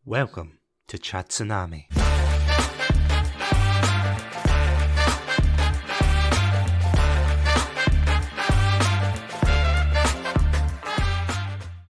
Welcome to Satsunami.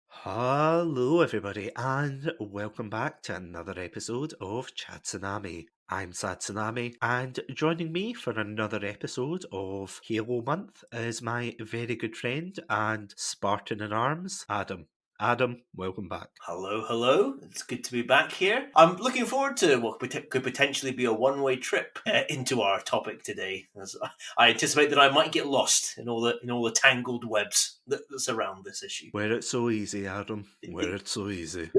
Hello everybody and welcome back to another episode of Satsunami. I'm Satsunami and joining me for another episode of Halo Month is my very good friend and Spartan in Arms, Adam. Adam, welcome back. Hello. It's good to be back here. I'm looking forward to what could potentially be a one-way trip into our topic today. As I anticipate that I might get lost in all the tangled webs that surround this issue. Were it so easy, Adam? Were it so easy?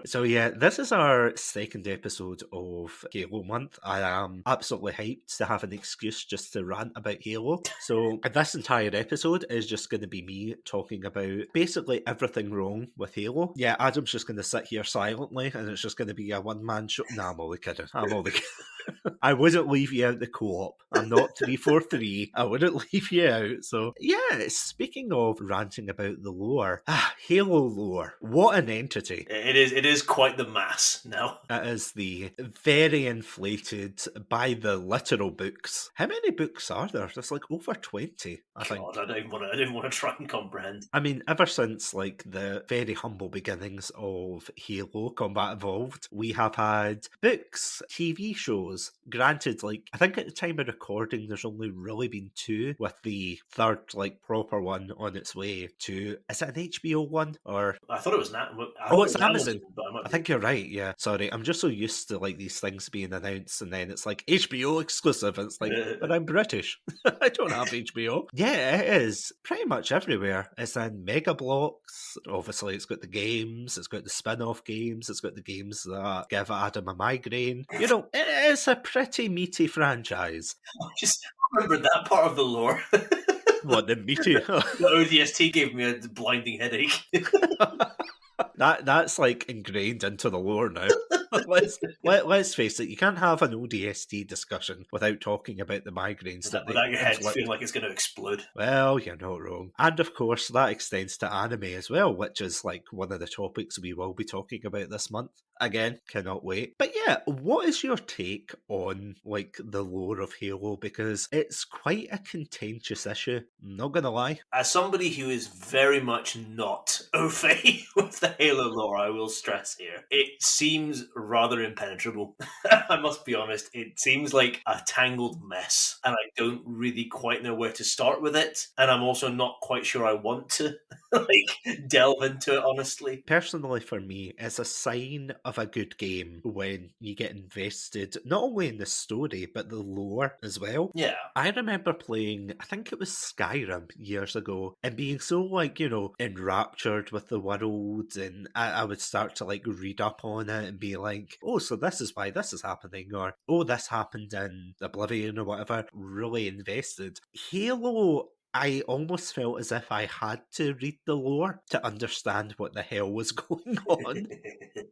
So yeah, this is our second episode of Halo Month. I am absolutely hyped to have an excuse just to rant about Halo. So this entire episode is just going to be me talking about basically everything wrong with Halo. Yeah, Adam's just going to sit here silently and it's just going to be a one-man show. Nah, I'm only kidding. I wouldn't leave you out the co-op. I'm not 343. I wouldn't leave you out. So yeah, speaking of ranting about the lore, Halo lore, what an entity. It is quite the mass now. It is the very inflated by the literal books. How many books are there? There's like over 20, I think. I didn't want to try and comprehend. I mean, ever since like the very humble beginnings of Halo Combat Evolved, we have had books, TV shows. Granted, like I think at the time of recording, there's only really been two, with the third like proper one on its way to. Is it an HBO one or? I thought it was it's Amazon. I think you're right. Yeah, sorry, I'm just so used to like these things being announced, and then it's like HBO exclusive. And it's like, but I'm British. I don't have HBO. Yeah, it is pretty much everywhere. It's in Mega Bloks. Obviously, it's got the games. It's got the spin-off games. It's got the games that give Adam a migraine. You know, it is a pretty meaty franchise. I just remembered that part of the lore. What, the meaty? The ODST gave me a blinding headache. That's like ingrained into the lore now. Let's face it, you can't have an ODST discussion without talking about the migraines. Without your head feeling like it's going to explode. Well, you're not wrong. And of course, that extends to anime as well, which is like one of the topics we will be talking about this month. Again, cannot wait. But yeah, what is your take on like the lore of Halo? Because it's quite a contentious issue, I'm not gonna lie. As somebody who is very much not au fait with the Halo lore, I will stress here, it seems rather impenetrable. I must be honest, it seems like a tangled mess, and I don't really quite know where to start with it, and I'm also not quite sure I want to delve into it, honestly. Personally, for me, it's a sign of a good game when you get invested not only in the story but the lore as well. Yeah. I remember playing, I think it was Skyrim years ago, and being so like, you know, enraptured with the world, and I would start to like read up on it and be like, oh, so this is why this is happening, or oh, this happened in Oblivion or whatever. Really invested. Halo, I almost felt as if I had to read the lore to understand what the hell was going on.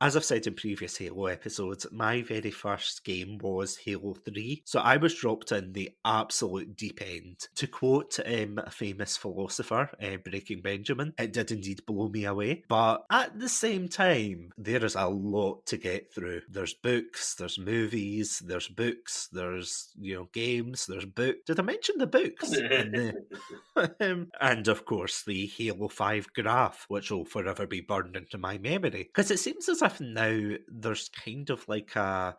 As I've said in previous Halo episodes, my very first game was Halo 3, so I was dropped in the absolute deep end. To quote a famous philosopher, Breaking Benjamin, it did indeed blow me away, but at the same time, there is a lot to get through. There's books, there's movies, there's books, there's, you know, games, there's books. Did I mention the books? And of course the Halo 5 graph, which will forever be burned into my memory, because it seems as if now there's kind of like a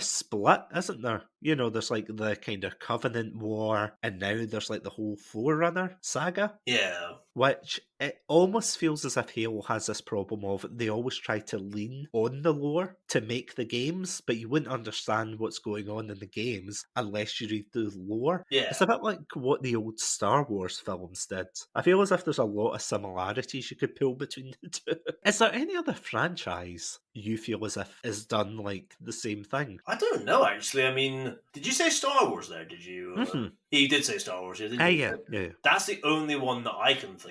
split, isn't there? You know, there's like the kind of Covenant War, and now there's like the whole Forerunner saga. Yeah. Which it almost feels as if Halo has this problem of they always try to lean on the lore to make the games, but you wouldn't understand what's going on in the games unless you read the lore. Yeah. It's a bit like what the old Star Wars films did. I feel as if there's a lot of similarities you could pull between the two. Is there any other franchise you feel as if is done like the same thing? I don't know, actually. I mean, did you say Star Wars there? Did you? Mm-hmm. You did say Star Wars, didn't you? Yeah. That's the only one that I can think.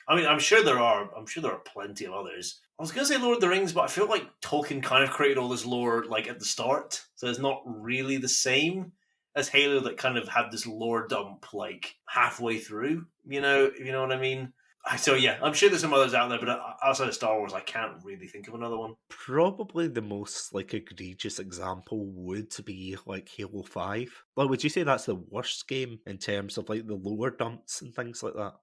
I mean, I'm sure there are plenty of others. I was going to say Lord of the Rings, but I feel like Tolkien kind of created all this lore like at the start, so it's not really the same as Halo that kind of had this lore dump like halfway through. You know what I mean? So yeah, I'm sure there's some others out there, but outside of Star Wars, I can't really think of another one. Probably the most like egregious example would be like Halo 5. Like, would you say that's the worst game in terms of like the lower dumps and things like that?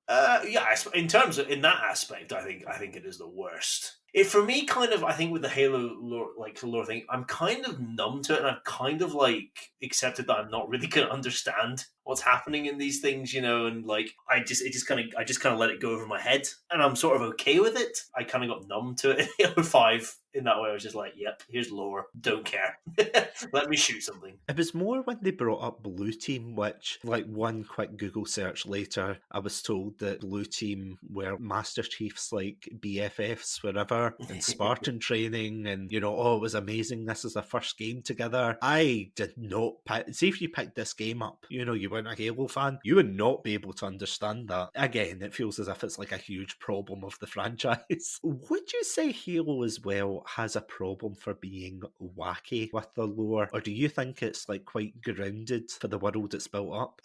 Yeah, in terms of in that aspect, I think it is the worst. It for me, kind of, I think with the Halo lore, like the lore thing, I'm kind of numb to it, and I've kind of like accepted that I'm not really going to understand what's happening in these things, and like I just kind of let it go over my head, and I'm sort of okay with it. I kind of got numb to it in Halo 5 in that way. I was just like, yep, here's lore, don't care, let me shoot something. It was more when they brought up Blue Team, which, like, one quick Google search later, I was told that Blue Team were Master Chief's, like, BFFs forever in Spartan training, and, oh, it was amazing. This is our first game together. I did not pick. See, if you picked this game up, you weren't a Halo fan, you would not be able to understand that. Again, it feels as if it's like a huge problem of the franchise. Would you say Halo as well has a problem for being wacky with the lore, or do you think it's like quite grounded for the world it's built up?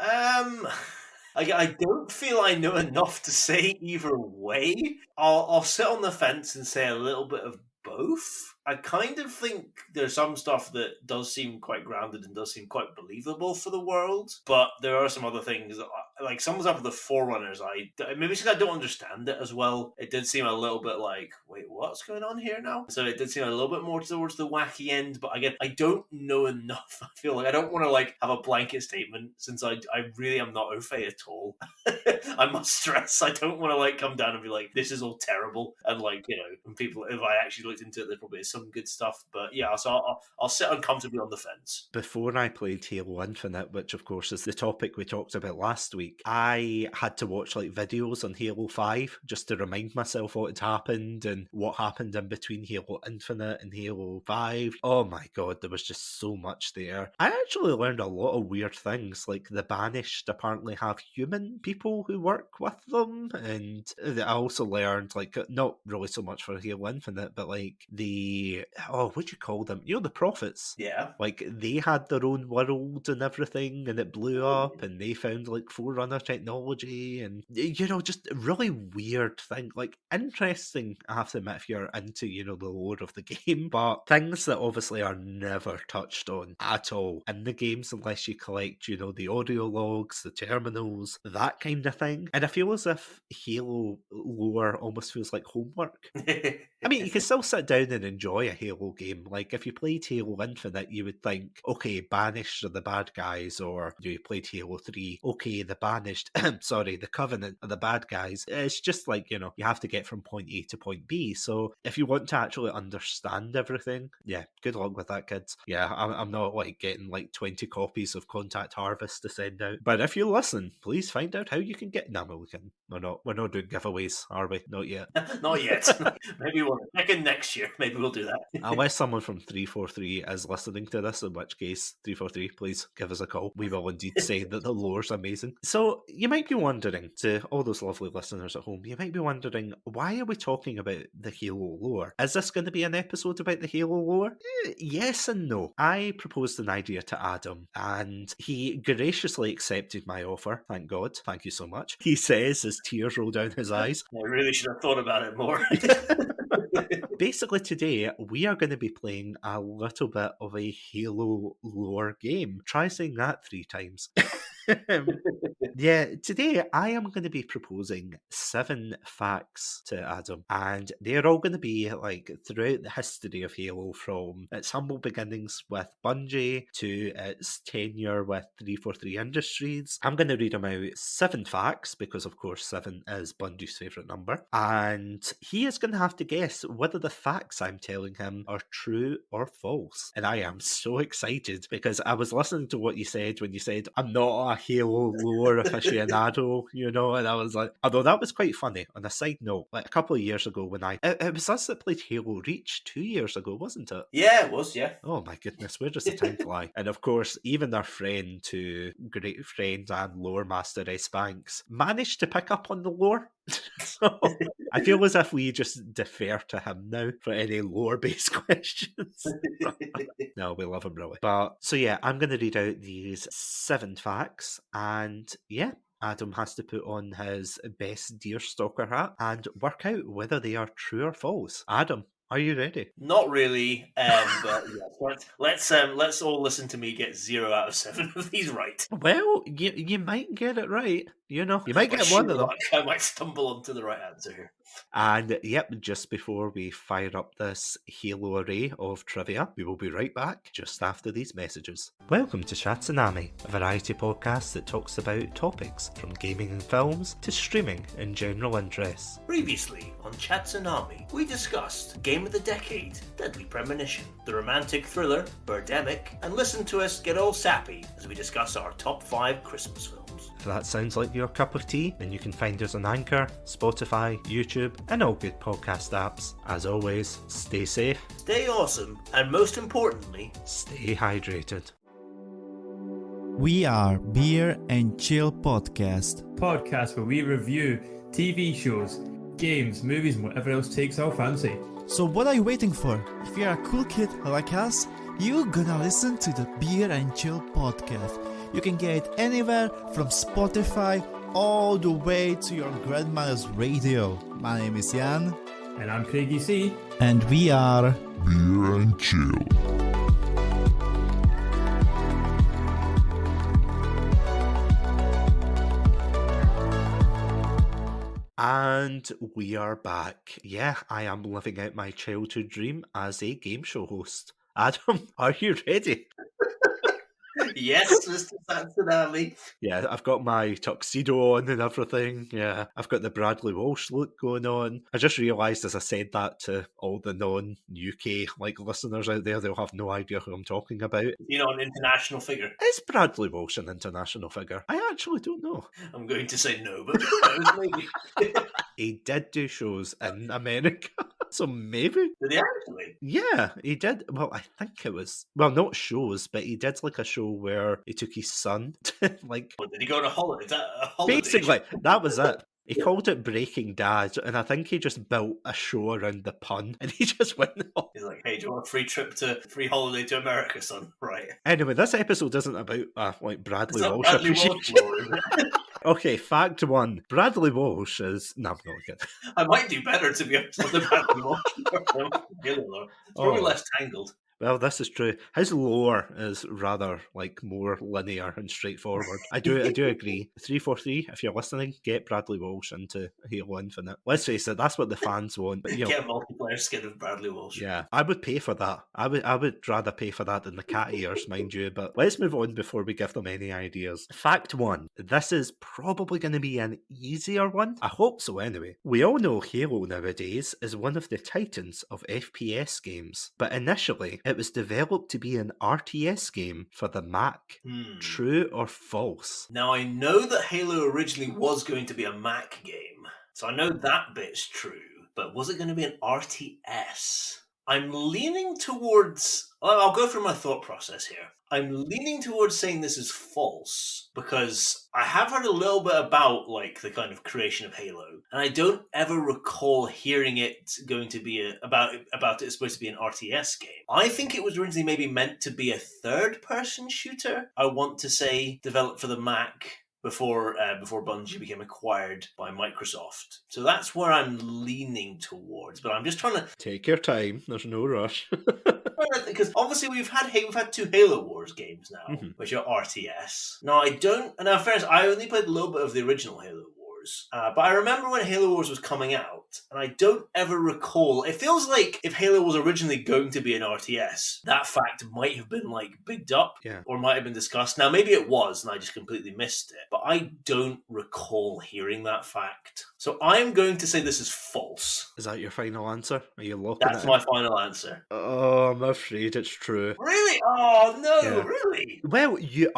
I don't feel I know enough to say either way. I'll sit on the fence and say a little bit of both. I kind of think there's some stuff that does seem quite grounded and does seem quite believable for the world, but there are some other things that, like some stuff with the Forerunners, maybe because I don't understand it as well. It did seem a little bit like, wait, what's going on here now? So it did seem a little bit more towards the wacky end, but again, I don't know enough. I feel like I don't want to like have a blanket statement since I really am not au fait at all. I must stress I don't want to like come down and be like, this is all terrible, and like when people, if I actually looked into it, there probably is some good stuff. But yeah, so I'll sit uncomfortably on the fence. Before I played Halo Infinite, which of course is the topic we talked about last week, I had to watch like videos on Halo 5 just to remind myself what had happened and what happened in between Halo Infinite and Halo 5. Oh my god, there was just so much there. I actually learned a lot of weird things, like the Banished apparently have human people who work with them, and I also learned, like, not really so much for Halo Infinite, but like what do you call them? The Prophets. Yeah. Like, they had their own world and everything, and it blew up, and they found like Forerunner technology, and just a really weird thing. Like, interesting, I have to admit, if you're into the lore of the game, but things that obviously are never touched on at all in the games unless you collect the audio logs, the terminals, that kind of thing. And I feel as if Halo lore almost feels like homework. I mean, you can still sit down and enjoy a Halo game. Like, if you played Halo Infinite, you would think, okay, Banished are the bad guys, or you played Halo 3, okay, the Banished, sorry, the Covenant are the bad guys. It's just like, you have to get from point A to point B. So if you want to actually understand everything, yeah, good luck with that, kids. Yeah, I'm not like getting like 20 copies of Contact Harvest to send out. But if you listen, please find out how you can get. No, we can. We're not doing giveaways, are we? Not yet. Not yet. Maybe we'll check in next year. Maybe we'll do that. Unless someone from 343 is listening to this, in which case, 343, please give us a call. We will indeed say that the lore's amazing. So, you might be wondering, to all those lovely listeners at home, you might be wondering, why are we talking about the Halo lore? Is this going to be an episode about the Halo lore? Yes and no. I proposed an idea to Adam, and he graciously accepted my offer. Thank God. Thank you so much. He says as tears roll down his eyes. I really should have thought about it more. Basically, today we are going to be playing a little bit of a Halo lore game. Try saying that 3 times. Yeah, today I am going to be proposing 7 facts to Adam, and they're all going to be like throughout the history of Halo, from its humble beginnings with Bungie to its tenure with 343 Industries. I'm going to read them out 7 facts because, of course, 7 is Bungie's favourite number, and he is going to have to guess whether the facts I'm telling him are true or false. And I am so excited because I was listening to what you said when you said, I'm not a Halo lore aficionado, and I was like, although that was quite funny. On a side note, like a couple of years ago when it was us that played Halo Reach 2 years ago, wasn't it? Yeah, it was, yeah. Oh my goodness, where does the time fly? And of course, even our friend, to great friend and lore master S. Banks, managed to pick up on the lore. So I feel as if we just defer to him now for any lore-based questions. No, we love him really. But so yeah, I'm going to read out these 7 facts, and yeah, Adam has to put on his best deerstalker hat and work out whether they are true or false. Adam, are you ready? Not really, but yes, let's all listen to me get 0 out of 7 of these right. Well, you might get it right. You know, you might By get one sheer of them. luck, I might stumble onto the right answer here. And yep, just before we fire up this Halo array of trivia, we will be right back just after these messages. Welcome to Satsunami, a variety podcast that talks about topics from gaming and films to streaming and general interests. Previously on Satsunami, we discussed Game of the Decade, Deadly Premonition, the romantic thriller Birdemic, and listen to us get all sappy as we discuss our top 5 Christmas films. If that sounds like your cup of tea, then you can find us on Anchor, Spotify, YouTube, and all good podcast apps. As always, stay safe, Stay awesome, and most importantly, stay hydrated. We are Beer and Chill Podcast. Podcast where we review TV shows, games, movies, and whatever else takes our fancy. So what are you waiting for? If you're a cool kid like us, you're gonna listen to the Beer and Chill Podcast. You can get it anywhere from Spotify all the way to your grandmother's radio. My name is Jan. And I'm Craigie C. And we are Beer and Chill. And we are back. Yeah, I am living out my childhood dream as a game show host. Adam, are you ready? yes, Mr. Satsunami. Yeah, I've got my tuxedo on and everything. Yeah, I've got the Bradley Walsh look going on. I just realised as I said that to all the non-UK listeners out there, they'll have no idea who I'm talking about. You know, an international figure. Is Bradley Walsh an international figure? I actually don't know. I'm going to say no, but who knows, maybe. He did do shows in America, so maybe. Did he actually? Yeah, he did. Well, I think it was, well, not shows, but he did like a show where he took his son to What, did he go on a holiday? Is that a holiday? basically, that was it. He called it Breaking Dad, and I think he just built a show around the pun, and he just went off. He's like, hey, do you want a free holiday to America, son? Right. Anyway, this episode isn't about Bradley It's not Walsh Bradley appreciation. Walsh, Lord, is it? Okay, fact one. Bradley Walsh is... No, I'm not good. I might do better, to be honest, with the Bradley Walsh. It's probably less tangled. Well, this is true. His lore is rather more linear and straightforward. I do agree. 343, if you're listening, get Bradley Walsh into Halo Infinite. Let's face it, that's what the fans want. But, Get a multiplayer skin of Bradley Walsh. Yeah, I would pay for that. I would rather pay for that than the cat ears, mind you. But let's move on before we give them any ideas. Fact one. This is probably going to be an easier one. I hope so anyway. We all know Halo nowadays is one of the titans of FPS games. But initially, it was developed to be an RTS game for the Mac. True or false? Now, I know that Halo originally was going to be a Mac game, so I know that bit's true. But was it going to be an RTS? I'm leaning towards... I'll go through my thought process here. I'm leaning towards saying this is false because I have heard a little bit about the kind of creation of Halo, and I don't ever recall hearing it going to be about it's supposed to be an RTS game. I think it was originally maybe meant to be a third-person shooter. I want to say developed for the Mac before Bungie became acquired by Microsoft. So that's where I'm leaning towards. But I'm just trying to take your time. There's no rush. because obviously we've had 2 Halo Wars games now, which are RTS. Now in fairness, I only played a little bit of the original Halo Wars, but I remember when Halo Wars was coming out, and I don't ever recall. It feels like if Halo was originally going to be an RTS, that fact might have been bigged up, or might have been discussed. Now maybe it was, and I just completely missed it, but I don't recall hearing that fact. So I'm going to say this is false. Is that your final answer? Are you locking That's it my in? final answer. Oh, I'm afraid it's true. Really? Oh no, Yeah. really? Well, you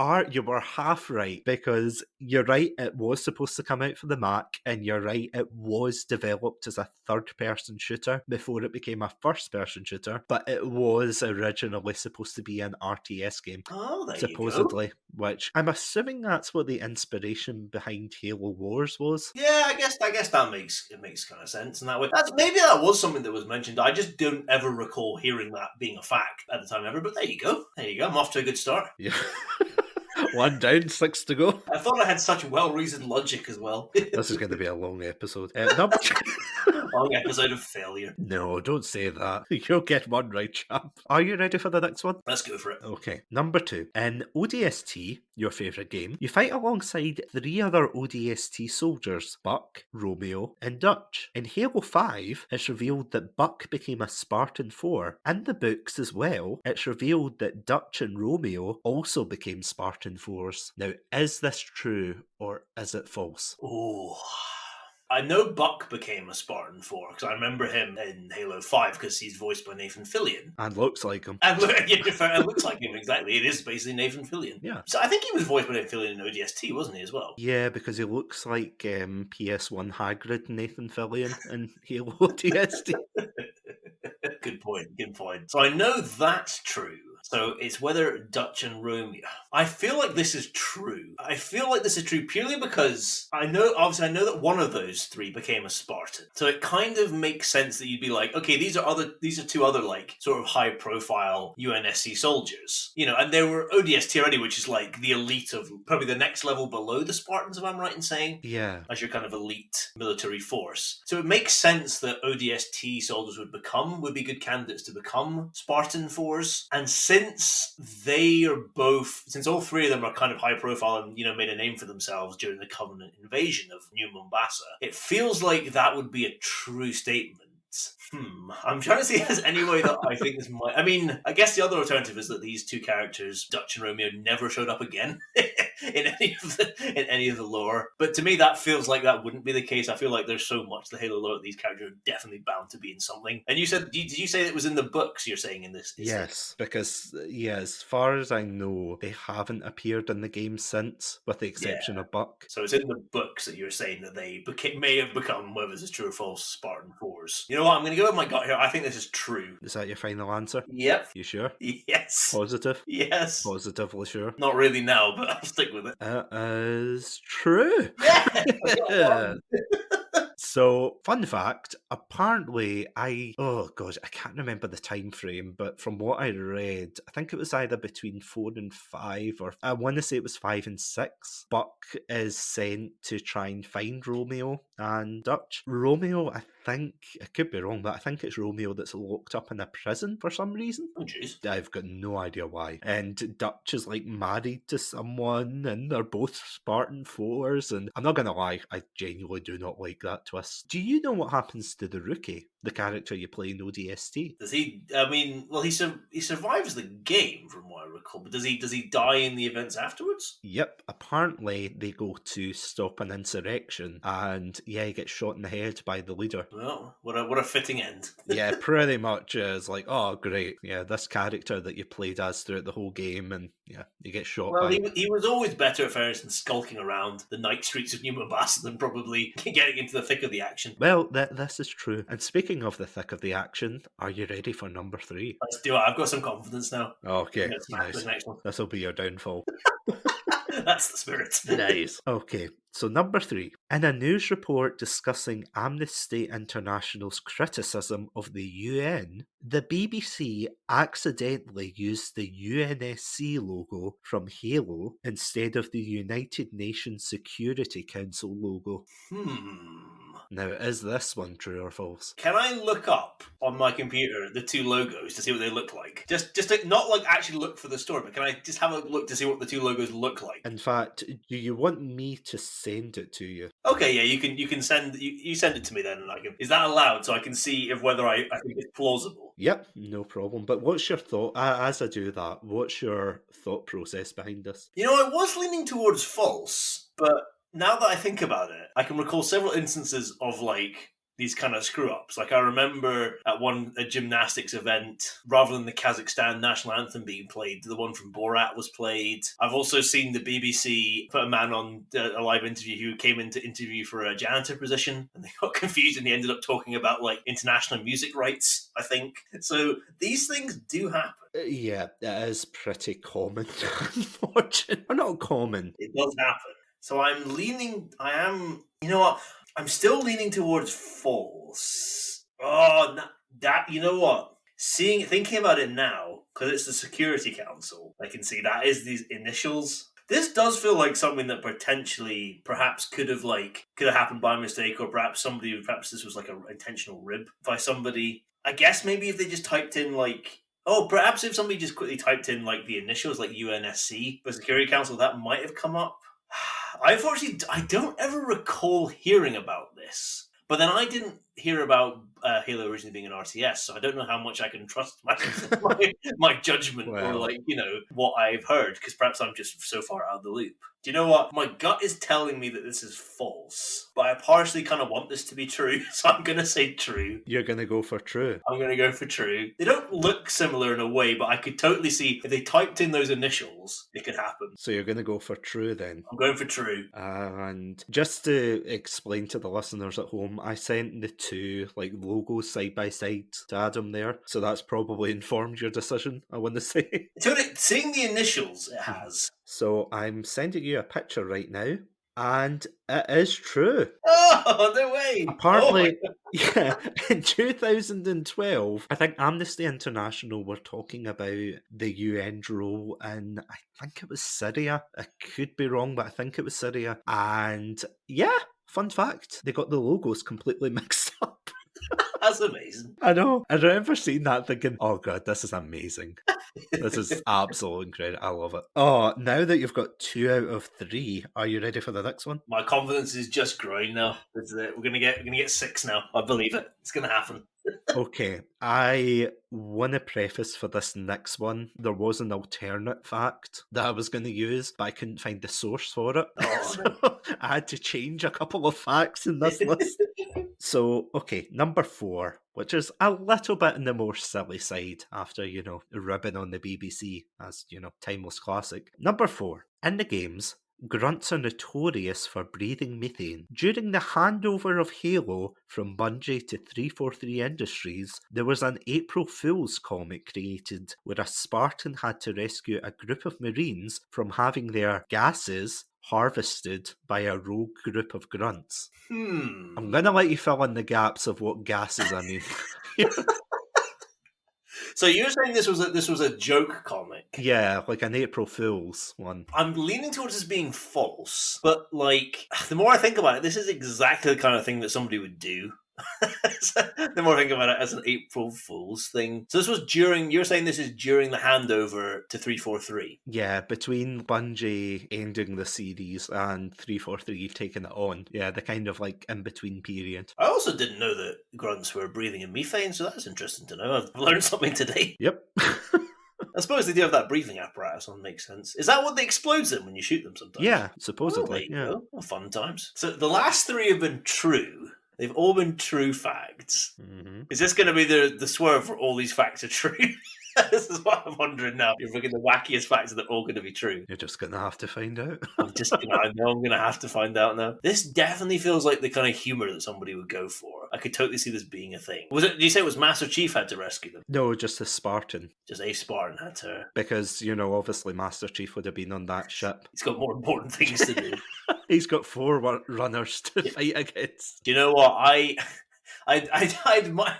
were half right, because you're right, it was supposed to come out for the Mac, and you're right, it was developed as a third-person shooter before it became a first-person shooter, but it was originally supposed to be an RTS game. Oh, there supposedly, you go. which I'm assuming that's what the inspiration behind Halo Wars was. Yeah, I guess that makes kind of sense in that way. Maybe that was something that was mentioned. I just don't ever recall hearing that being a fact at the time ever. But there you go. I'm off to a good start. Yeah. One down, 6 to go. I thought I had such well-reasoned logic as well. This is going to be a long episode. Number Long episode of failure. No, don't say that. You'll get one right, champ. Are you ready for the next one? Let's go for it. Okay, number 2. In ODST, your favourite game, you fight alongside 3 other ODST soldiers, Buck, Romeo, and Dutch. In Halo 5, it's revealed that Buck became a Spartan 4. In the books as well, it's revealed that Dutch and Romeo also became Spartan 4s. Now, is this true or is it false? Oh, I know Buck became a Spartan 4 because I remember him in Halo 5 because he's voiced by Nathan Fillion. And looks like him. And it looks like him, exactly. It is basically Nathan Fillion. Yeah. So I think he was voiced by Nathan Fillion in ODST, wasn't he, as well? Yeah, because he looks like PS1 Hagrid Nathan Fillion in Halo ODST. Good point. So I know that's true. So it's whether Dutch and Romeo. I feel like this is true. I feel like this is true purely because I know that one of those 3 became a Spartan. So it kind of makes sense that you'd be like, okay, these are 2 other like sort of high profile UNSC soldiers. You know, and they were ODST already, which is like the elite of probably the next level below the Spartans, if I'm right in saying. Yeah. As your kind of elite military force. So it makes sense that ODST soldiers would be good candidates to become Spartan 4s. And since all 3 of them are kind of high profile and, you know, made a name for themselves during the Covenant invasion of New Mombasa, it feels like that would be a true statement. I'm trying to see if there's any way that I think this might... I mean, I guess the other alternative is that these 2 characters, Dutch and Romeo, never showed up again in any of the lore. But to me, that feels like that wouldn't be the case. I feel like there's so much the Halo lore that these characters are definitely bound to be in something. And you said... Did you say it was in the books, you're saying, in this? Yes, because, as far as I know, they haven't appeared in the game since, with the exception of Buck. So it's in the books that you're saying that they may have become, whether this is true or false, Spartan 4s. You know what? I'm going to go with my gut here. I think this is true. Is that your final answer? Yep. You sure? Yes. Positive? Yes. Positively sure? Not really now, but I'll stick with it. It is true. Yeah. So, fun fact, apparently I can't remember the time frame, but from what I read, I think it was either between 4 and 5, or I want to say it was 5 and 6. Buck is sent to try and find Romeo and Dutch. Romeo, I think, I could be wrong, but I think it's Romeo that's locked up in a prison for some reason. Oh, jeez. I've got no idea why. And Dutch is like married to someone, and they're both Spartan 4s, and I'm not going to lie, I genuinely do not like that twist. Do you know what happens to the rookie, the character you play in ODST? Does he? I mean, well, he survives the game from what I recall, but does he die in the events afterwards? Yep. Apparently, they go to stop an insurrection, and he gets shot in the head by the leader. Well, what a fitting end. Yeah, pretty much is like, oh, great. Yeah, this character that you played as throughout the whole game, and you get shot Well, by... he was always better at fairness than skulking around the night streets of New Mombasa than probably getting into the thick of the action. Well, this is true. And speaking of the thick of the action, are you ready for number 3? Let's do it. I've got some confidence now. Okay, Nice. nice. The next one. This will be your downfall. That's the spirit. Nice. Okay, so number 3. In a news report discussing Amnesty International's criticism of the UN, the BBC accidentally used the UNSC logo from Halo instead of the United Nations Security Council logo. Now, is this one true or false? Can I look up on my computer the 2 logos to see what they look like? Just to, not like actually look for the story, but can I just have a look to see what the 2 logos look like? In fact, do you want me to send it to you? Okay, yeah, you can send you send it to me then, and I can. Is that allowed? So I can see if whether I think it's plausible. Yep, no problem. But what's your thought, as I do that, what's your thought process behind this? You know, I was leaning towards false, but now that I think about it, I can recall several instances of like these kind of screw-ups. Like I remember at a gymnastics event, rather than the Kazakhstan national anthem being played, the one from Borat was played. I've also seen the BBC put a man on a live interview who came in to interview for a janitor position, and they got confused and he ended up talking about like international music rights, I think. So these things do happen. Yeah, it is pretty common, unfortunately. Or not common. It does happen. So you know what? I'm still leaning towards false. Oh, that, you know what? Thinking about it now, because it's the Security Council, I can see that is these initials. This does feel like something that potentially, perhaps, could have happened by mistake, or perhaps this was like an intentional rib by somebody. I guess maybe if they just typed in perhaps if somebody just quickly typed in like the initials, like UNSC, the Security Council, that might have come up. Unfortunately, I don't ever recall hearing about this. But then I didn't hear about Halo originally being an RTS, so I don't know how much I can trust my judgment or what I've heard, because perhaps I'm just so far out of the loop. Do you know what? My gut is telling me that this is false, but I partially kind of want this to be true, so I'm going to say true. You're going to go for true? I'm going to go for true. They don't look similar in a way, but I could totally see if they typed in those initials, it could happen. So you're going to go for true then? I'm going for true. And just to explain to the listeners at home, I sent the two logos side by side to Adam there, so that's probably informed your decision, I want to say. Seeing the initials, it has. So I'm sending you a picture right now, and it is true. Oh, no way! Apparently, in 2012, I think Amnesty International were talking about the UN's role in, I think it was Syria. I could be wrong, but I think it was Syria. And yeah, fun fact, they got the logos completely mixed up. That's amazing. I know. I remember seeing that thinking, oh god, this is amazing. This is absolutely incredible. I love it. Oh, now that you've got 2 out of 3, are you ready for the next one? My confidence is just growing now. We're gonna get 6 now. I believe it. It's gonna happen. Okay, I want to preface for this next one, there was an alternate fact that I was going to use, but I couldn't find the source for it. So I had to change a couple of facts in this list. So, okay, number 4, which is a little bit on the more silly side after, ribbing on the BBC as, timeless classic. Number 4, in the games, Grunts are notorious for breathing methane. During the handover of Halo from Bungie to 343 Industries, there was an April Fool's comic created where a Spartan had to rescue a group of Marines from having their gases harvested by a rogue group of grunts. I'm going to let you fill in the gaps of what gases I mean. So you're saying this was a joke comic? Yeah, like an April Fool's one. I'm leaning towards this being false, but the more I think about it, this is exactly the kind of thing that somebody would do. The more I think about it as an April Fool's thing. So you're saying this is during the handover to 343? Yeah, between Bungie ending the series and 343 taking it on. Yeah, the kind of in-between period. I also didn't know that grunts were breathing in methane, so that's interesting to know. I've learned something today. Yep. I suppose they do have that breathing apparatus on, makes sense. Is that what they explodes them when you shoot them sometimes? Yeah, supposedly. Well, fun times. So the last 3 have been true. They've all been true facts. Mm-hmm. Is this going to be the swerve where all these facts are true? This is what I'm wondering now. You're looking at the wackiest facts that are all going to be true. You're just going to have to find out. I know I'm going to have to find out now. This definitely feels like the kind of humour that somebody would go for. I could totally see this being a thing. Did you say it was Master Chief had to rescue them? No, just a Spartan. Just a Spartan had to. Because, obviously Master Chief would have been on that ship. He's got more important things to do. He's got 4 runners to fight against. Do you know what? I admire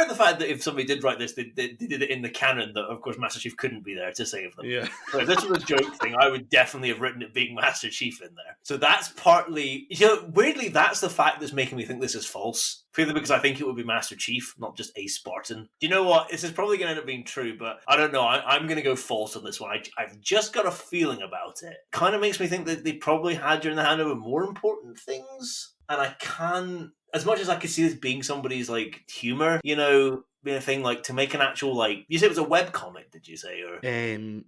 the fact that if somebody did write this, they did it in the canon that, of course, Master Chief couldn't be there to save them. Yeah. So if this was a joke thing, I would definitely have written it being Master Chief in there. So that's partly, weirdly, that's the fact that's making me think this is false. Purely because I think it would be Master Chief, not just a Spartan. Do you know what? This is probably going to end up being true, but I don't know. I'm going to go false on this one. I've just got a feeling about it. Kind of makes me think that they probably had during the handover more important things. And I can, as much as I could see this being somebody's humor, being a thing to make an actual you said it was a web comic, did you say? Or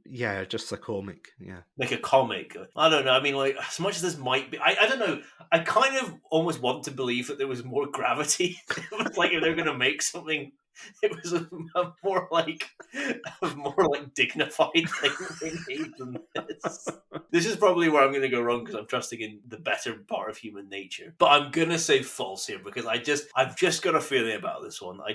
yeah, just a comic. Yeah, like a comic. I don't know. I mean, as much as this might be, I don't know. I kind of almost want to believe that there was more gravity. It was if they're going to make something. It was a more dignified thing they made than this. This is probably where I'm going to go wrong because I'm trusting in the better part of human nature. But I'm going to say false here because I've just got a feeling about this one. I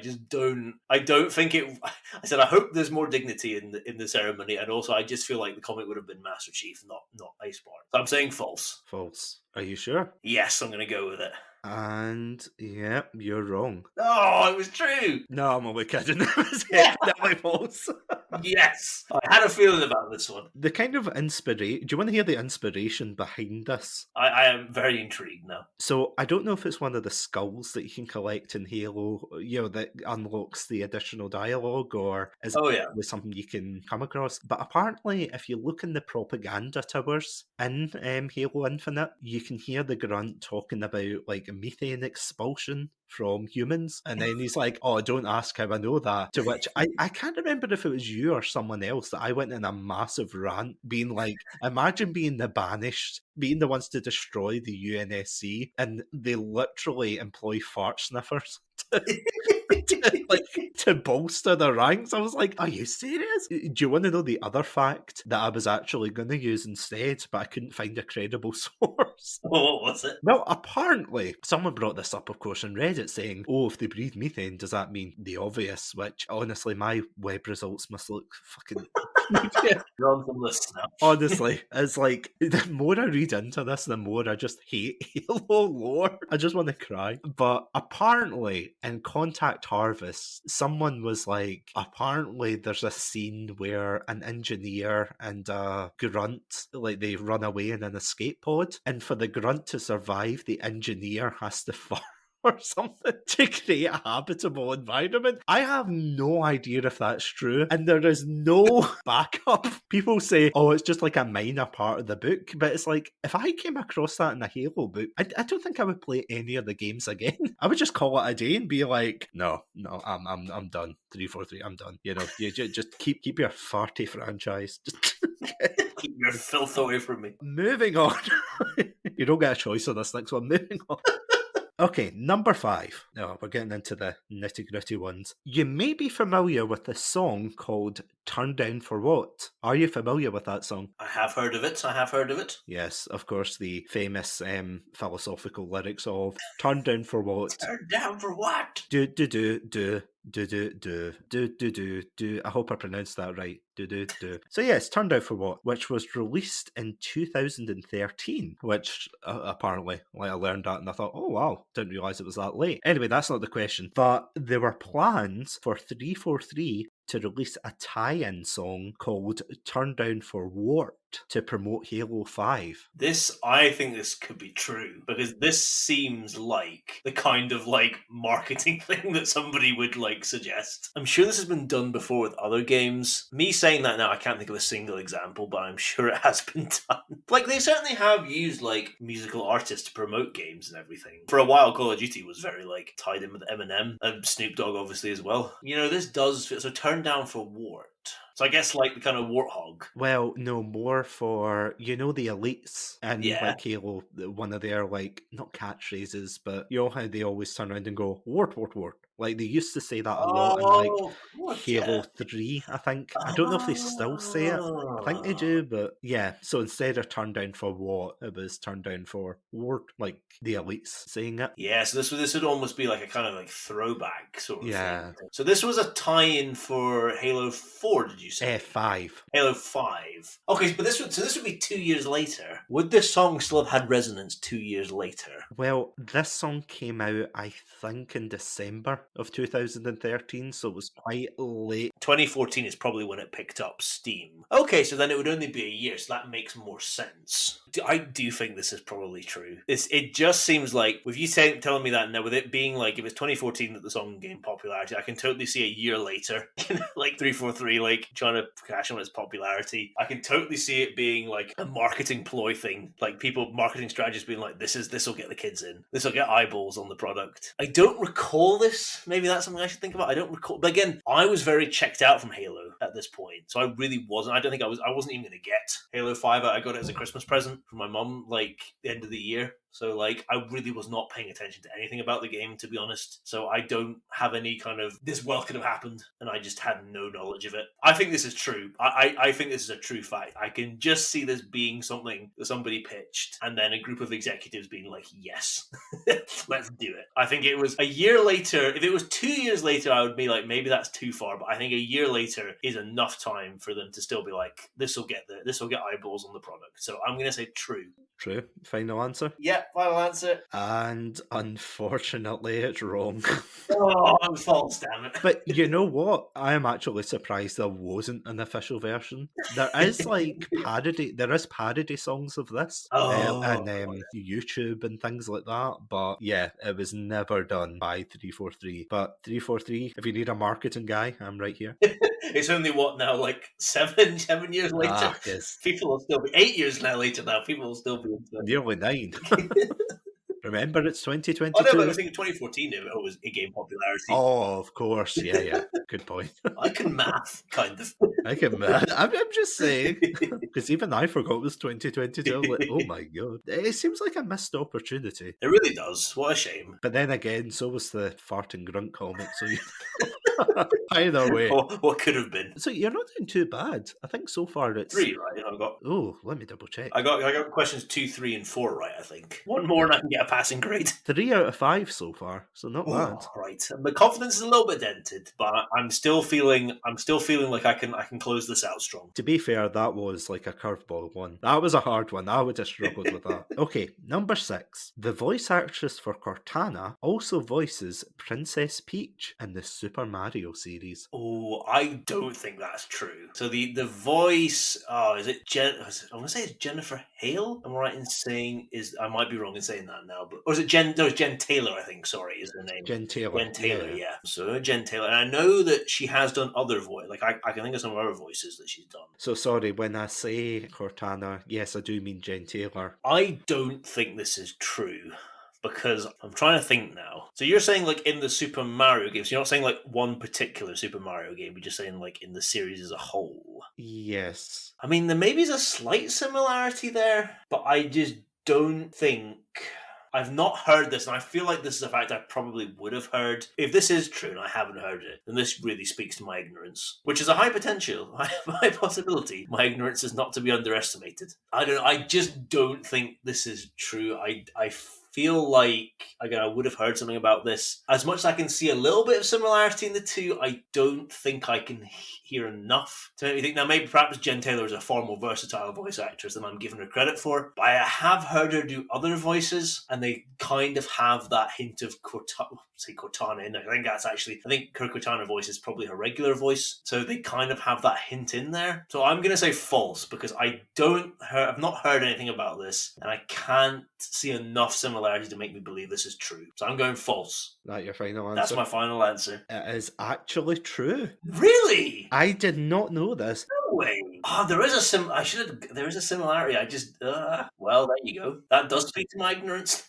don't think it. I said I hope there's more dignity in the ceremony, and also I just feel like the comic would have been Master Chief, not a Spartan. So I'm saying false. False. Are you sure? Yes, I'm going to go with it. And yeah, you're wrong. Oh, it was true. No, I'm only kidding. It was Yeah. definitely false. Yes. I had a feeling about this one. The kind of inspiration. Do you want to hear the inspiration behind this? I am very intrigued now. So I don't know if it's one of the skulls that you can collect in Halo, that unlocks the additional dialogue, or is Oh, yeah. it something you can come across? But apparently, if you look in the propaganda towers in Halo Infinite, you can hear the grunt talking about like methane expulsion from humans, and then he's like, "Oh, don't ask how I know that." To which I can't remember if it was you or someone else that I went in a massive rant, being like, "Imagine being the banished, being the ones to destroy the UNSC, and they literally employ fart sniffers." To bolster their ranks. I was like, are you serious? Do you want to know the other fact that I was actually going to use instead, but I couldn't find a credible source? Oh, what was it? Well, apparently, someone brought this up, of course, on Reddit, saying, oh, if they breathe methane, does that mean the obvious? Which, honestly, my web results must look fucking... You're on the list now. Honestly, it's like, the more I read into this, the more I just hate Halo lore. I just want to cry. But apparently, in Contact Harvest, someone was like, apparently there's a scene where an engineer and a grunt, like, they run away in an escape pod, and for the grunt to survive, the engineer has to fart or something to create a habitable environment. I have no idea if that's true, and there is no backup. People say, oh, it's just like a minor part of the book, but it's like, if I came across that in a Halo book, I don't think I would play any of the games again. I would just call it a day and be like, no, I'm done. 343, I'm done. You know, you just keep your farty franchise. Just Keep your filth away from me. moving on. You don't get a choice on this next one. Moving on. Okay, number 5. Oh, we're getting into the nitty-gritty ones. You may be familiar with a song called Turn Down for What? Are you familiar with that song? I have heard of it. Yes, of course, the famous philosophical lyrics of Turn Down for What? Turn down for what? Do, do, do, do. Do do do do do do do. I hope I pronounced that right. Do do do. So yes, Turned Out for What, which was released in 2013, which apparently, like, I learned that and I thought, oh wow, didn't realise it was that late. Anyway, that's not the question. But there were plans for 343 to release a tie-in song called Turn Down for What to promote Halo 5. I think this could be true, because this seems like the kind of, like, marketing thing that somebody would, like, suggest. I'm sure this has been done before with other games. Me saying that now, I can't think of a single example, but I'm sure it has been done. Like, they certainly have used, like, musical artists to promote games and everything. For a while, Call of Duty was very, like, tied in with Eminem, and Snoop Dogg, obviously, as well. You know, this does fit. So Turn Down for What? So I guess like the kind of warthog. Well, no, more for, the elites and Yeah. like Halo, one of their, like, not catchphrases, but you know how they always turn around and go, wart, wart, wart. Like, they used to say that a lot in, like, Halo 3, I think. I don't know if they still say it. I think they do, but yeah. So instead of Turn Down for What, it was Turn Down for Wart, like the elites saying it. Yeah, so this would almost be like a kind of like throwback sort of Yeah. thing. So this was a tie-in for Halo 4, did you say? 5. Halo 5. Okay, but this would be 2 years later. Would this song still have had resonance 2 years later? Well, this song came out, I think, in December of 2013, so it was quite late. 2014 is probably when it picked up steam. Okay, so then it would only be a year, so that makes more sense. I do think this is probably true. It just seems like, with you telling me that now, with it being like, if it's 2014 that the song gained popularity, I can totally see a year later, like 343, like trying to cash on its popularity. I can totally see it being like a marketing ploy thing, like marketing strategists being like, this will get the kids in. This will get eyeballs on the product. I don't recall this. Maybe that's something I should think about. I don't recall. But again, I was very checked out from Halo at this point, so I really wasn't. I wasn't even going to get Halo 5. I got it as a Christmas present from my mum, like the end of the year. So, like, I really was not paying attention to anything about the game, to be honest. So I don't have any kind of, this well could have happened, and I just had no knowledge of it. I think this is true. I think this is a true fact. I can just see this being something that somebody pitched, and then a group of executives being like, yes, let's do it. I think it was a year later. If it was 2 years later, I would be like, maybe that's too far. But I think a year later is enough time for them to still be like, this will get eyeballs on the product. So I'm going to say true. True. Final answer. Yeah, final answer. And unfortunately, it's wrong. Oh, I'm false, damn it. But you know what? I am actually surprised there wasn't an official version. There is parody songs of this on YouTube and things like that. But yeah, it was never done by 343. But 343, if you need a marketing guy, I'm right here. It's only what now, like 7 years later? Yes. People will still be 8 years later now. People will still be into it. Nearly 9. Remember, it's 2022. Oh, no, but I was thinking 2014, it gained popularity. Oh, of course. Yeah. Good point. I can math, kind of. I can math. I'm just saying. Because even I forgot it was 2022. I'm like, oh my God. It seems like a missed opportunity. It really does. What a shame. But then again, so was the farting grunt comic. So either way. What could have been? So you're not doing too bad. I think so far it's 3, right? Oh, let me double check. I got questions 2, 3, and 4 right, I think. One more and I can get a passing grade. 3 out of 5 so far, so not bad. Right. My confidence is a little bit dented, but I'm still feeling like I can close this out strong. To be fair, that was like a curveball one. That was a hard one. I would have struggled with that. Okay, number 6. The voice actress for Cortana also voices Princess Peach in the Super Mario series. Oh, I don't think that's true. So the voice, is it I want to say it's Jennifer Hale. Am I right in saying I might be wrong in saying that now, but or is it Jen? No, it's Jen Taylor. I think. Sorry, is her name. Jen Taylor. Jen Taylor. Yeah. So Jen Taylor, and I know that she has done other voice. Like I can think of some other voices that she's done. So sorry when I say Cortana. Yes, I do mean Jen Taylor. I don't think this is true. Because I'm trying to think now. So you're saying like in the Super Mario games, you're not saying like one particular Super Mario game, you're just saying like in the series as a whole. Yes. I mean, there maybe is a slight similarity there, but I just don't think... I've not heard this, and I feel like this is a fact I probably would have heard. If this is true and I haven't heard it, then this really speaks to my ignorance, which is a high potential, high possibility. My ignorance is not to be underestimated. I just don't think this is true. I feel like, again, I would have heard something about this. As much as I can see a little bit of similarity in the two, I don't think I can hear enough to make me think. Now, maybe perhaps Jen Taylor is a far more versatile voice actress than I'm giving her credit for, but I have heard her do other voices, and they kind of have that hint of Cortana in there. I think her Cortana voice is probably her regular voice, so they kind of have that hint in there. So I'm going to say false, because I've not heard anything about this, and I can't see enough similarities to make me believe this is true. So I'm going false. That your final answer? That's my final answer. It is actually true. Really? I did not know this. No way. Oh, there is a similarity. I just, well, there you go. That does speak to my ignorance.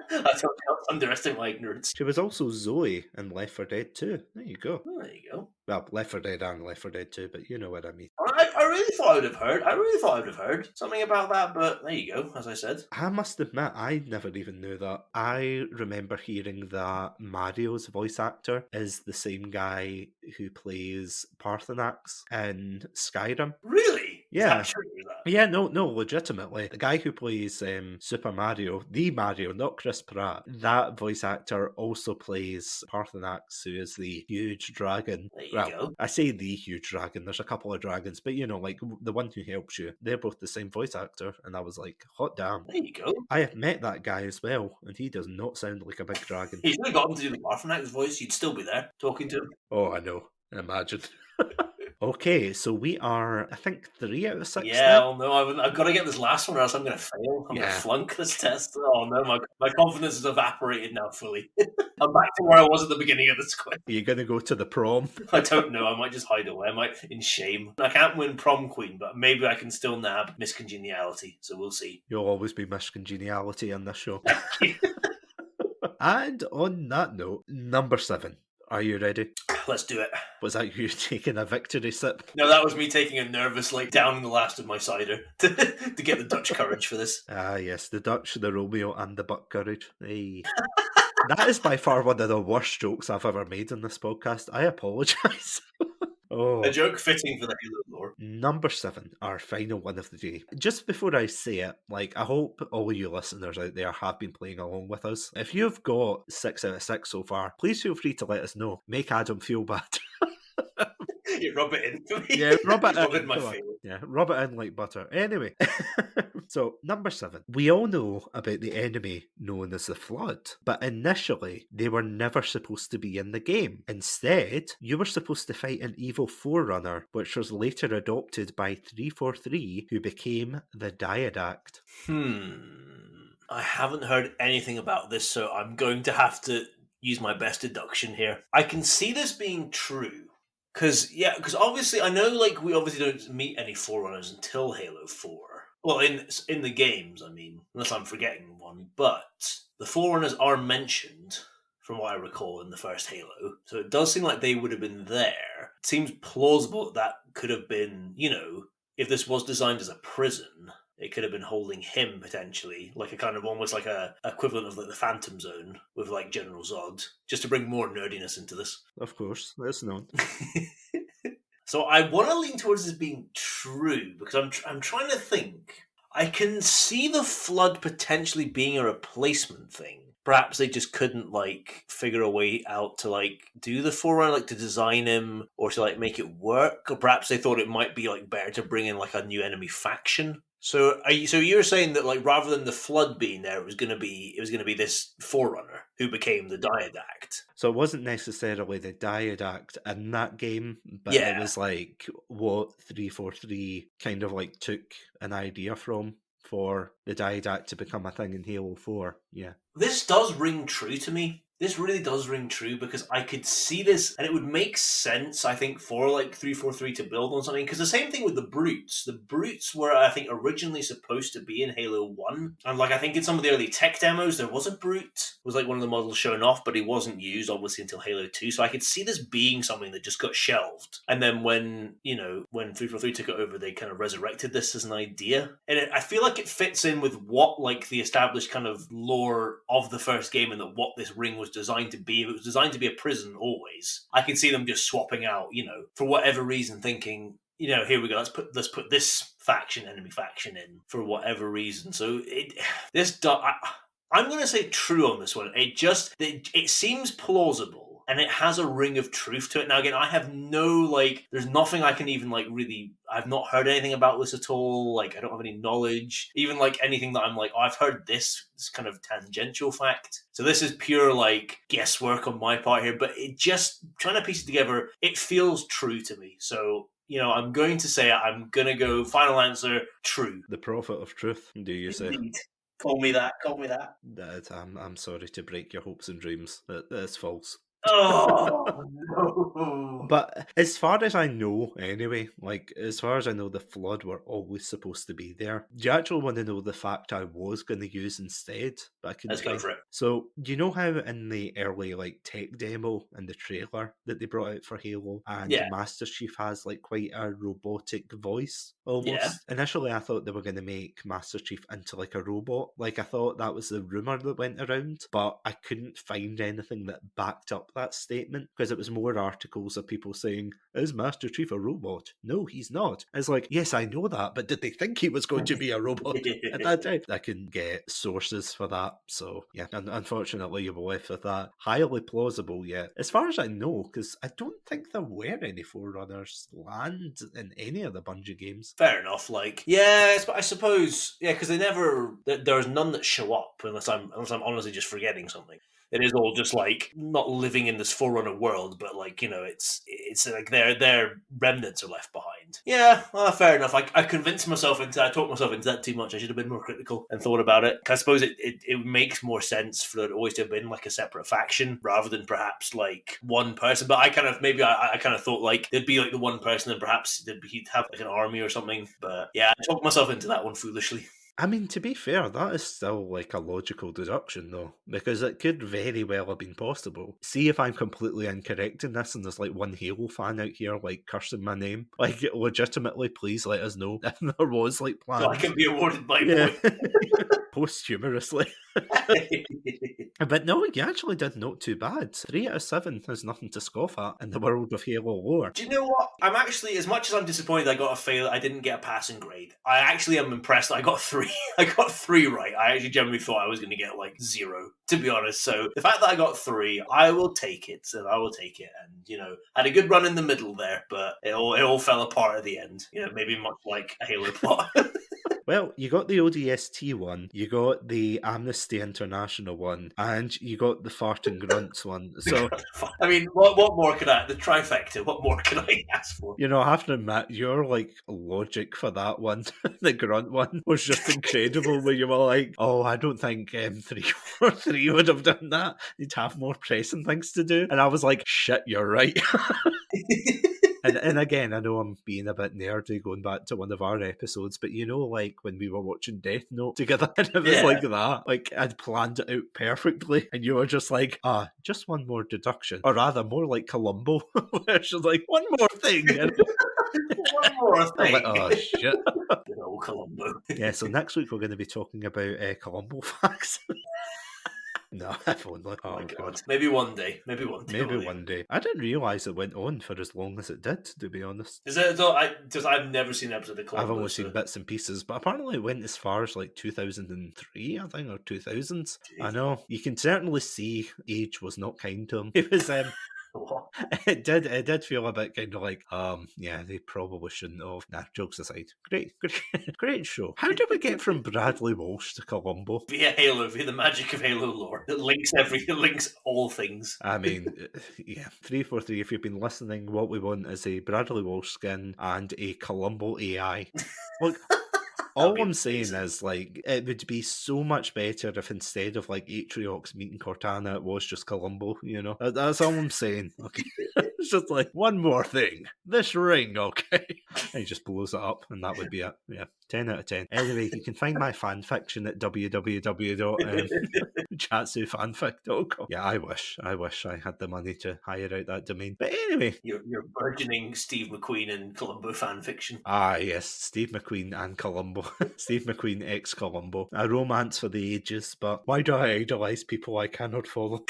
I don't underestimate my ignorance. She was also Zoe in Left 4 Dead 2. There you go. Oh, there you go. Well, Left 4 Dead and Left 4 Dead 2, but you know what I mean. I really thought I would have heard something about that, but there you go, as I said. I must admit, I never even knew that. I remember hearing that Mario's voice actor is the same guy who plays Parthenax in Skyrim. Really? Yeah. Is that true, is that? Yeah, no, legitimately. The guy who plays Super Mario, the Mario, not Chris Pratt, that voice actor also plays Parthenax, who is the huge dragon. There you go. I say the huge dragon, there's a couple of dragons, but you know, like the one who helps you, they're both the same voice actor, and I was like, hot damn. There you go. I have met that guy as well, and he does not sound like a big dragon. He's really got him to do the Parthenax voice, you'd still be there, talking to him. Oh, I know. Imagine. Okay, so we are, I think, 3 out of 6 Yeah, now. well, no, I've got to get this last one or else I'm going to fail. I'm going to flunk this test. Oh, no, my confidence has evaporated now fully. I'm back to where I was at the beginning of this quiz. Are you going to go to the prom? I don't know. I might just hide away. I might in shame. I can't win prom queen, but maybe I can still nab Miss Congeniality. So we'll see. You'll always be Miss Congeniality on this show. And on that note, number 7. Are you ready? Let's do it. Was that you taking a victory sip? No, that was me taking a nervous, down the last of my cider to get the Dutch courage for this. Ah, yes, the Dutch, the Romeo, and the Buck courage. Hey. That is by far one of the worst jokes I've ever made in this podcast. I apologise. Oh. A joke fitting for the Halo lore. Number 7, our final one of the day. Just before I say it, I hope all you listeners out there have been playing along with us. If you've got 6 out of 6 so far, please feel free to let us know. Make Adam feel bad. You rub it in for me. Yeah, rub it Rub it in. in my Come on. face. Yeah, rub it in like butter. Anyway, so number 7. We all know about the enemy known as the Flood, but initially they were never supposed to be in the game. Instead, you were supposed to fight an evil Forerunner, which was later adopted by 343, who became the Diadact. I haven't heard anything about this, so I'm going to have to use my best deduction here. I can see this being true. Because obviously, I know, like, we obviously don't meet any Forerunners until Halo 4. Well, in the games, I mean, unless I'm forgetting one. But the Forerunners are mentioned, from what I recall, in the first Halo. So it does seem like they would have been there. It seems plausible that could have been, if this was designed as a prison, it could have been holding him potentially, like a kind of almost like a equivalent of like the Phantom Zone with like General Zod, just to bring more nerdiness into this. Of course, that's known. So I want to lean towards this being true because I'm trying to think. I can see the Flood potentially being a replacement thing. Perhaps they just couldn't like figure a way out to like do the Forerunner, like to design him or to like make it work. Or perhaps they thought it might be like better to bring in like a new enemy faction. So you're saying that like rather than the Flood being there, it was gonna be this Forerunner who became the Diadact. So it wasn't necessarily the Diadact in that game, but Yeah. it was like what 343 kind of like took an idea from for the Diadact to become a thing in Halo 4. Yeah. This does ring true to me. This really does ring true because I could see this and it would make sense, I think, for like 343 to build on something. Because the same thing with the Brutes. The Brutes were, I think, originally supposed to be in Halo 1. And like I think in some of the early tech demos, there was a Brute. It was like one of the models shown off, but he wasn't used, obviously, until Halo 2. So I could see this being something that just got shelved. And then when 343 took it over, they kind of resurrected this as an idea. And I feel like it fits in with what like the established kind of lore of the first game and that what this ring was designed to be. If it was designed to be a prison always, I could see them just swapping out, for whatever reason, thinking, here we go, let's put this enemy faction in for whatever reason. So I'm going to say true on this one. It seems plausible. And it has a ring of truth to it. Now, again, I have there's nothing I can even, really, I've not heard anything about this at all. I don't have any knowledge. Even, anything that I'm I've heard this kind of tangential fact. So this is pure, guesswork on my part here. But it just, trying to piece it together, it feels true to me. So, I'm going to say I'm going to go, final answer, true. The prophet of truth, do you say? Indeed. Call me that. I'm sorry to break your hopes and dreams. That's false. Oh, no. But as far as I know, anyway, as far as I know, the Flood were always supposed to be there. Do you actually want to know the fact I was going to use instead? But I couldn't. Let's go for it. So, you know how in the early tech demo and the trailer that they brought out for Halo, and Master Chief has quite a robotic voice almost? Yeah. Initially, I thought they were going to make Master Chief into a robot. I thought that was the rumor that went around, but I couldn't find anything that backed up that statement because it was more articles of people saying, is Master Chief a robot? No, he's not. It's yes, I know that, but did they think he was going to be a robot at that time? I couldn't get sources for that, so yeah, and unfortunately you were left with that. Highly plausible, yeah. As far as I know, because I don't think there were any Forerunners land in any of the Bungie games. Fair enough, I suppose, because there's none that show up unless I'm honestly just forgetting something. It is all just not living in this Forerunner world, but it's their remnants are left behind. Yeah, well, fair enough. I talked myself into that too much. I should have been more critical and thought about it. I suppose it makes more sense for it always to have been a separate faction rather than perhaps one person. But I kind of thought there'd be the one person and perhaps he'd have an army or something. But yeah, I talked myself into that one foolishly. I mean, to be fair, that is still a logical deduction, though, because it could very well have been possible. See if I'm completely incorrect in this, and there's one Halo fan out here cursing my name. Legitimately, please let us know if there was plans. So I can be awarded my point. Posthumously. But no, you actually did not too bad. 3 out of 7 is nothing to scoff at in the world of Halo lore. Do you know what? I'm actually, as much as I'm disappointed I got a fail, I didn't get a passing grade. I actually am impressed that I got 3. I got 3 right. I actually generally thought I was going to get like 0, to be honest. So the fact that I got 3, I will take it. So I will take it. And, you know, had a good run in the middle there, but it all fell apart at the end. You know, maybe much like a Halo plot. Well, you got the ODST one, you got the Amnesty International one, and you got the Fart and Grunts one. So, I mean, what more could I, the trifecta, what more could I ask for? you know, I have to admit, your, like, logic for that one, the Grunt one, was just incredible, where you were like, oh, I don't think 343 would have done that. They'd have more pressing things to do. And I was like, shit, you're right. And again, I know I'm being a bit nerdy going back to one of our episodes, but you know, like when we were watching Death Note together, and it was like that. Like I'd planned it out perfectly, and you were just like, just one more deduction. Or rather, more like Columbo, where she's like, one more thing. One more thing. Like, oh, shit. Good old Columbo. Yeah, so next week we're going to be talking about Columbo facts. No, if only. Oh my god. Maybe one day. Maybe one day. Maybe one day. I didn't realise it went on for as long as it did, to be honest. Is it though? I've never seen an episode of Columbo. I've only seen bits and pieces, but apparently it went as far as like 2003, I think, or 2000s. Jeez. I know. You can certainly see age was not kind to him. It was It did feel a bit kind of like, yeah, they probably shouldn't have. Nah, jokes aside. Great show. How did we get from Bradley Walsh to Columbo? Via Halo, via the magic of Halo lore. It links all things. I mean, yeah, 343, if you've been listening, what we want is a Bradley Walsh skin and a Columbo AI. Look, all I'm saying is, like, it would be so much better if instead of, like, Atriox meeting Cortana, it was just Columbo, you know? That's all I'm saying, okay? It's just like, one more thing. This ring, okay? And he just blows it up, and that would be it. Yeah, 10 out of 10. Anyway, you can find my fanfiction at www.chatsufanfic.com. Yeah, I wish I had the money to hire out that domain. But anyway. You're burgeoning Steve McQueen and Columbo fanfiction. Ah, yes, Steve McQueen and Columbo. Steve McQueen ex Columbo. A romance for the ages, but why do I idolise people I cannot follow?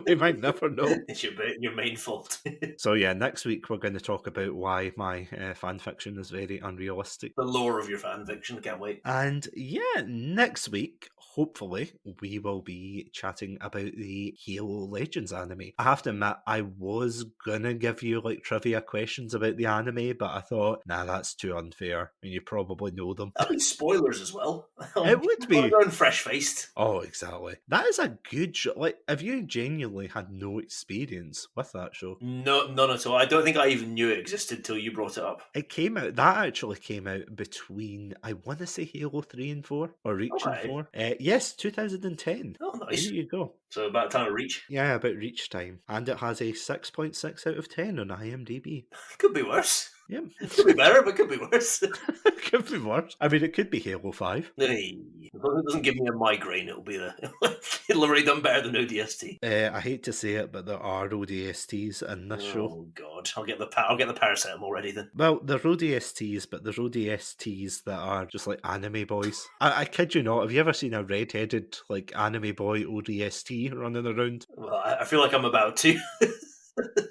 We might never know. It's your main fault. So yeah, next week we're going to talk about why my fanfiction is very unrealistic. The lore of your fanfiction, can't wait. And yeah, next week, hopefully, we will be chatting about the Halo Legends anime. I have to admit, I was gonna give you like trivia questions about the anime, but I thought, nah, that's too unfair, and you probably know them. That'd be spoilers as well. It would be. Going fresh-faced. Oh, exactly. That is a good show. Like, have you genuinely had no experience with that show? No, none at all. I don't think I even knew it existed till you brought it up. That actually came out between, I want to say Halo 3 and 4, or Reach and 4. Yes, 2010. Oh, nice. There you go. So about time to Reach? Yeah, about Reach time. And it has a 6.6 out of 10 on IMDb. Could be worse. Yeah. Could be better, but could be worse. Could be worse. I mean, it could be Halo 5. Hey, if it doesn't give me a migraine, it'll already done better than ODST. I hate to say it, but there are ODSTs in this show. Oh god, I'll get the paracetamol ready then. Well, there's ODSTs, but there's ODSTs that are just like anime boys. I kid you not. Have you ever seen a red-headed like anime boy ODST running around? Well, I feel like I'm about to.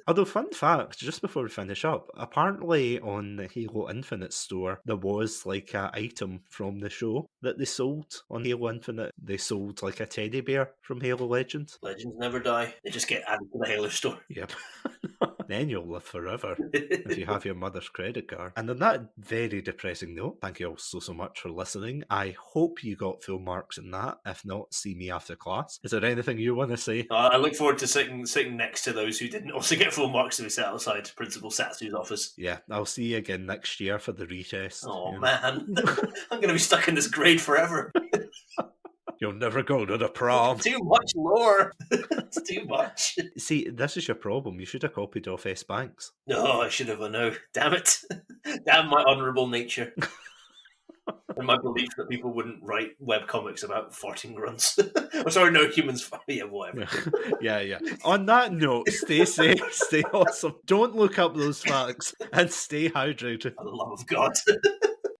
Although, fun fact, just before we finish up, apparently on the Halo Infinite store, there was like an item from the show that they sold on Halo Infinite. They sold like a teddy bear from Halo Legends. Legends never die. They just get added to the Halo store. Yep. Then you'll live forever if you have your mother's credit card. And on that very depressing note, thank you all so much for listening. I hope you got full marks in that. If not, see me after class. Is there anything you want to say? I look forward to sitting next to those who didn't also get full marks to be sat outside Principal Satsu's office. Yeah, I'll see you again next year for the retest. Oh, man. I'm going to be stuck in this grade forever. You'll never go to the prom. Too much lore. It's too much. See, this is your problem. You should have copied off S. Banks. No, I should have. I know. Damn it. Damn my honourable nature. And my belief that people wouldn't write webcomics about farting grunts. Oh, sorry, no humans. Yeah, whatever. Yeah. On that note, stay safe, stay awesome. Don't look up those facts, and stay hydrated. For the love of God.